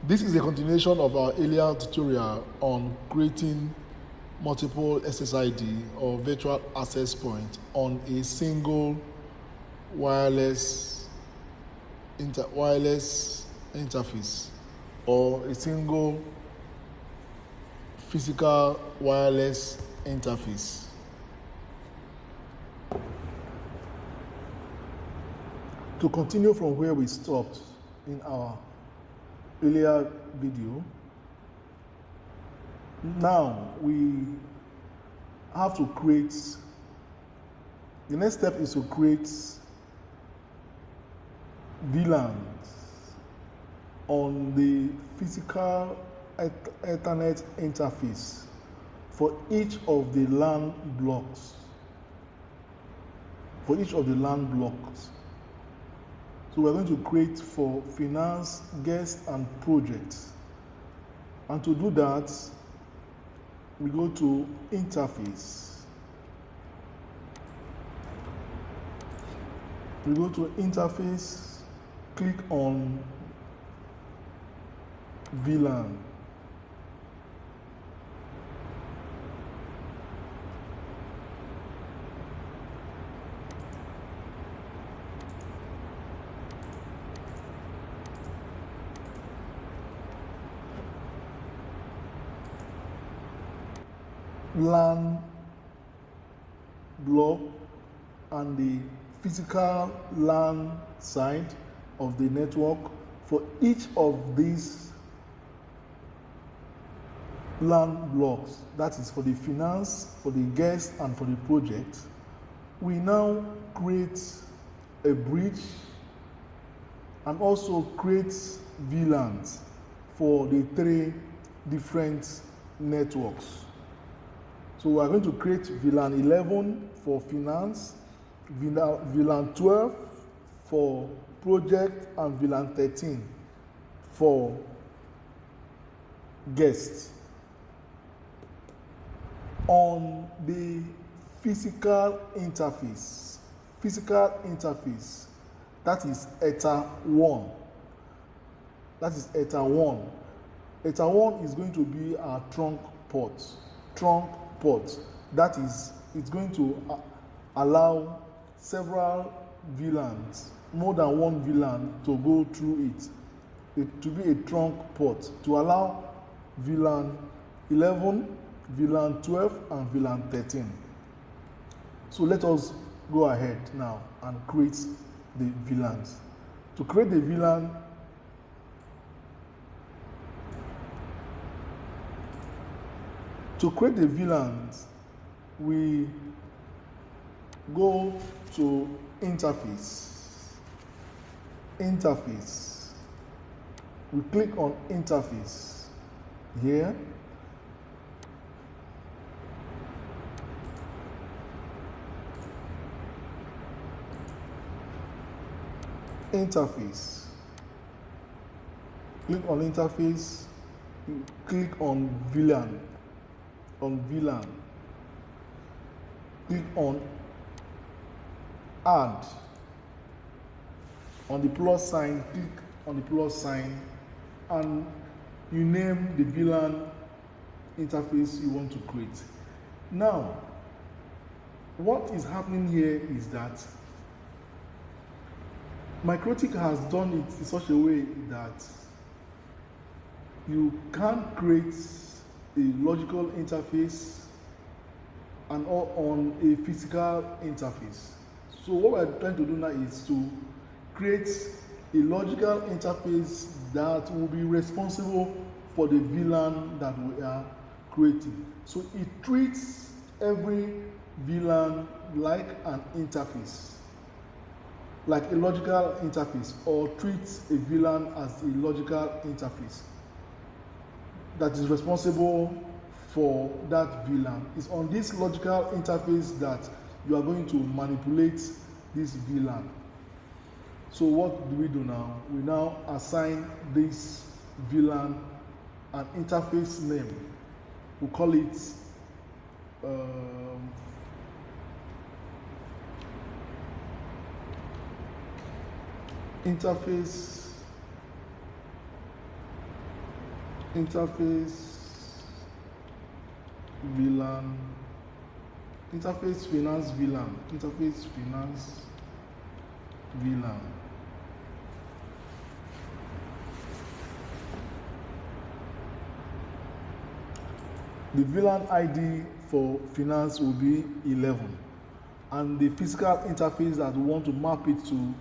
This is a continuation of our earlier tutorial on creating multiple SSID or virtual access point on a single wireless interface or a single physical wireless interface. To continue from where we stopped in our earlier video, now we have to create, the next step is to create VLANs on the physical Ethernet interface for each of the LAN blocks. So we're going to create for finance, guest, and project. And to do that, we go to interface. We go to interface, click on VLAN. LAN block and the physical LAN side of the network for each of these LAN blocks, that is for the finance, for the guest, and for the project. We now create a bridge and also create VLANs for the three different networks. So we are going to create VLAN 11 for finance, VLAN 12 for project, and VLAN 13 for guests. On the physical interface, that is ETA 1. ETA 1 is going to be our trunk port. That is, it's going to allow several VLANs, more than one VLAN, to go through it to be a trunk port to allow VLAN 11, VLAN 12, and VLAN 13. So let us go ahead now and create the VLANs. To create the VLAN, VLANs, we go to interface. We click on interface here. Interface. Click on interface. You click on VLAN. Click on add. On the plus sign, click on the plus sign, and you name the VLAN interface you want to create. Now, what is happening here is that MIKROTIK has done it in such a way that you can create a logical interface and all on a physical interface. So what we're trying to do now is to create a logical interface that will be responsible for the VLAN that we are creating. So it treats every VLAN like an interface, like a logical interface, or treats a VLAN as a logical interface that is responsible for that VLAN. It's on this logical interface that you are going to manipulate this VLAN. So what do we do now? We now assign this VLAN an interface name. We call it interface interface VLAN, interface finance VLAN, interface finance VLAN. The VLAN ID for finance will be 11, and the physical interface that we want to map it to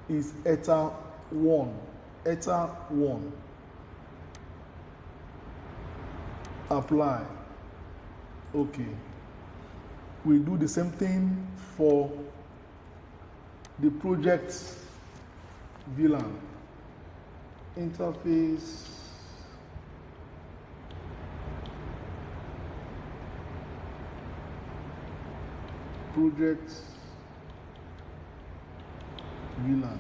is ETA 1. ETA 1. Apply. Okay. We do the same thing for the project VLAN. Interface project VLAN.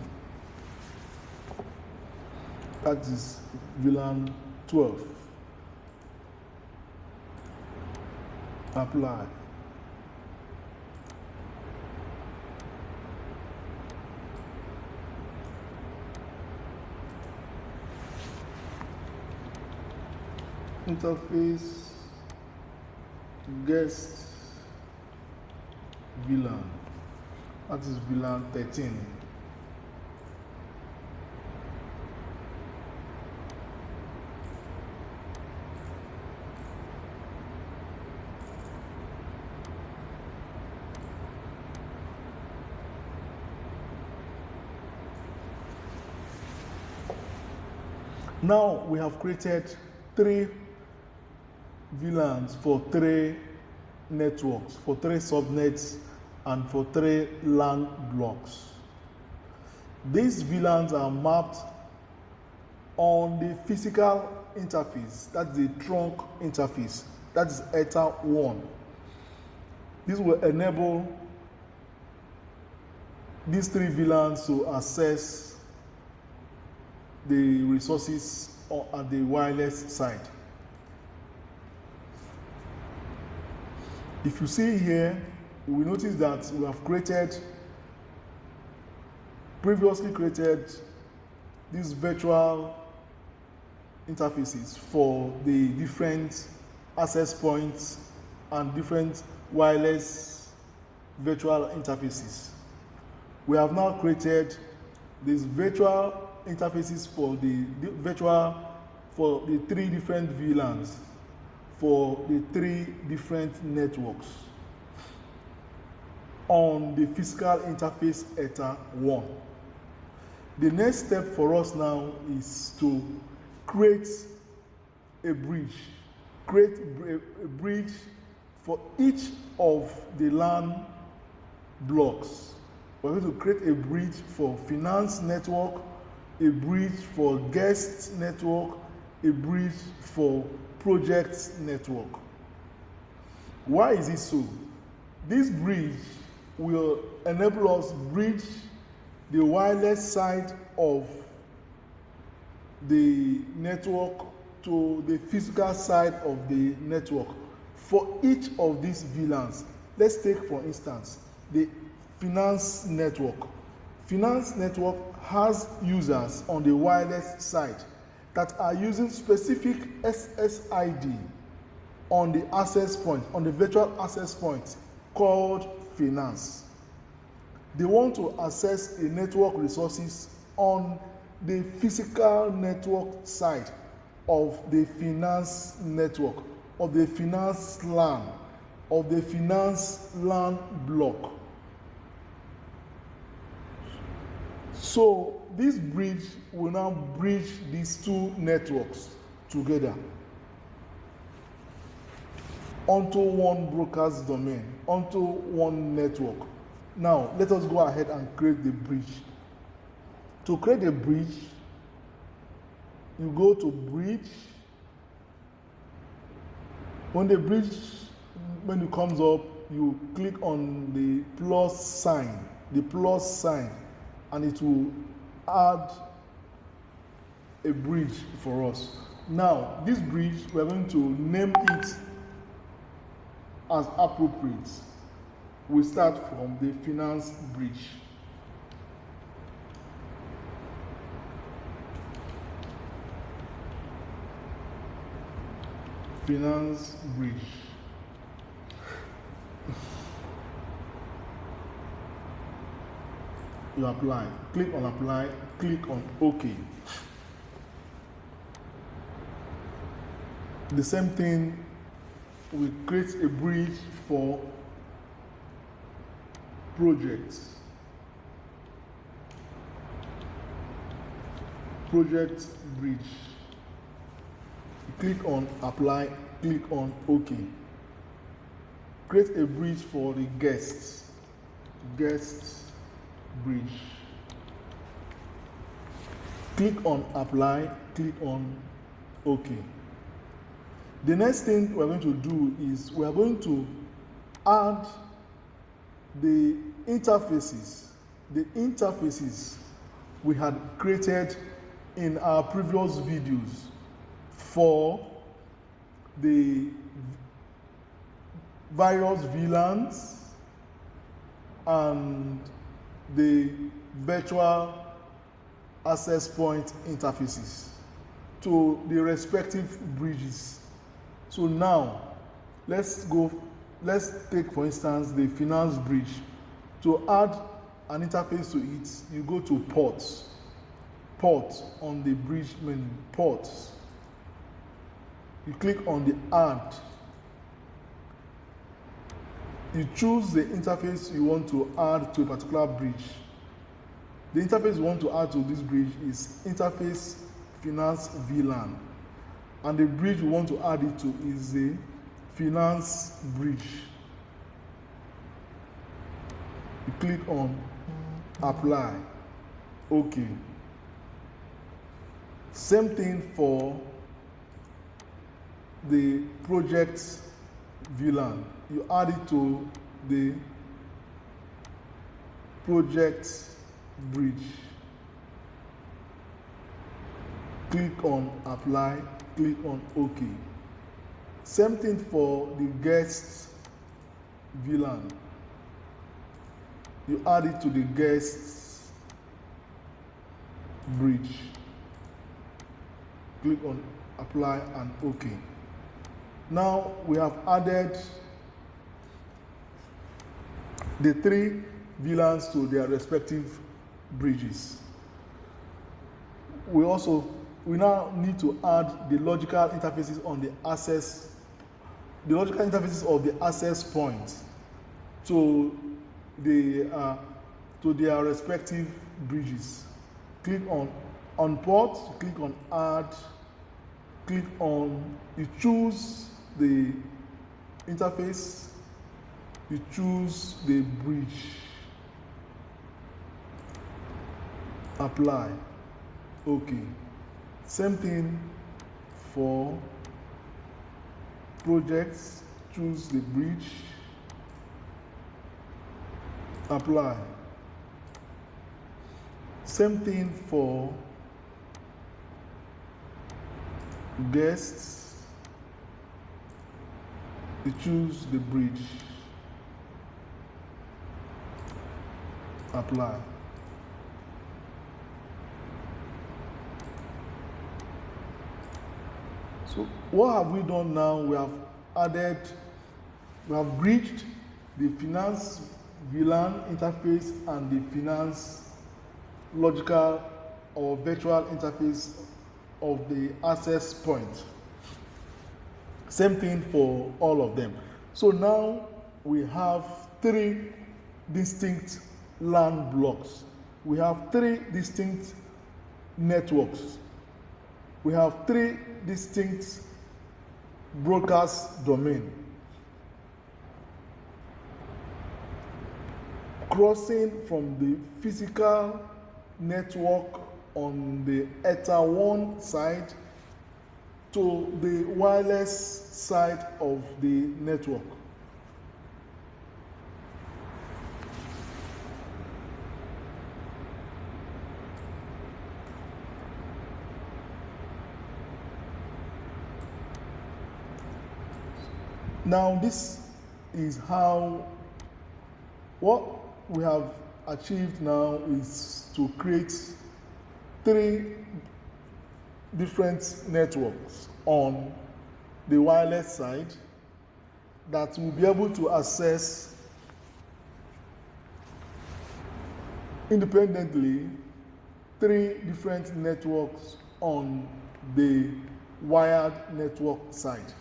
That is VLAN 12. Apply. Interface guest VLAN. That is VLAN 13. Now we have created 3 VLANs for 3 networks, for 3 subnets, and for 3 LAN blocks. These VLANs are mapped on the physical interface, that's the trunk interface, that is ETA 1. This will enable these 3 VLANs to access the resources at the wireless side. If you see here, we notice that we have previously created these virtual interfaces for the different access points and different wireless virtual interfaces. We have now created these virtual interfaces for the 3 different VLANs for the 3 different networks on the physical interface ETA 1. The next step for us now is to create a bridge. Create a bridge for each of the LAN blocks. We're going to create a bridge for finance network, a bridge for guest network, a bridge for project network. Why is it so? This bridge will enable us bridge the wireless side of the network to the physical side of the network for each of these VLANs. Let's take, for instance, the finance network. Finance network has users on the wireless side that are using specific SSID on the access point, on the virtual access point called finance. They want to access a network resources on the physical network side of the finance network, of the finance LAN, of the finance LAN block. So this bridge will now bridge these 2 networks together onto one broker's domain, onto one network. Now let us go ahead and create the bridge. To create a bridge, you go to bridge. When it comes up, you click on the plus sign, and it will add a bridge for us. Now, this bridge, we're going to name it as appropriate. We start from the finance bridge. finance bridge. You apply, click on apply, click on OK. The same thing, we create a bridge for projects. Project bridge. Click on apply, click on OK. Create a bridge for the guests. Guests bridge. Click on apply, click on OK. The next thing we're going to do is we are going to add the interfaces. The interfaces we had created in our previous videos for the various VLANs and the virtual access point interfaces to the respective bridges. So now let's take for instance the finance bridge. To add an interface to it, you go to ports on the bridge menu, ports. You click on the add. You choose the interface you want to add to a particular bridge. The interface you want to add to this bridge is interface finance VLAN, and the bridge you want to add it to is the finance bridge. You click on apply, OK. Same thing for the project VLAN. You add it to the project bridge. Click on apply, click on OK. Same thing for the guest VLAN. You add it to the guest bridge. Click on apply and OK. Now we have added the three VLANs to their respective bridges. We now need to add the logical interfaces on the logical interfaces of the access points to their respective bridges. Click on port, click on add, click on, you choose the interface, you choose the bridge, apply, OK. Same thing for projects, choose the bridge, apply. Same thing for guests, you choose the bridge, apply. So what have we done now? We have bridged the finance VLAN interface and the finance logical or virtual interface of the access point. Same thing for all of them. So now we have three distinct LAN blocks. We have three distinct networks. We have three distinct broadcast domain. Crossing from the physical network on the Ether 1 side to the wireless side of the network. Now this is how, what we have achieved now is to create three different networks on the wireless side, that will be able to access independently 3 different networks on the wired network side.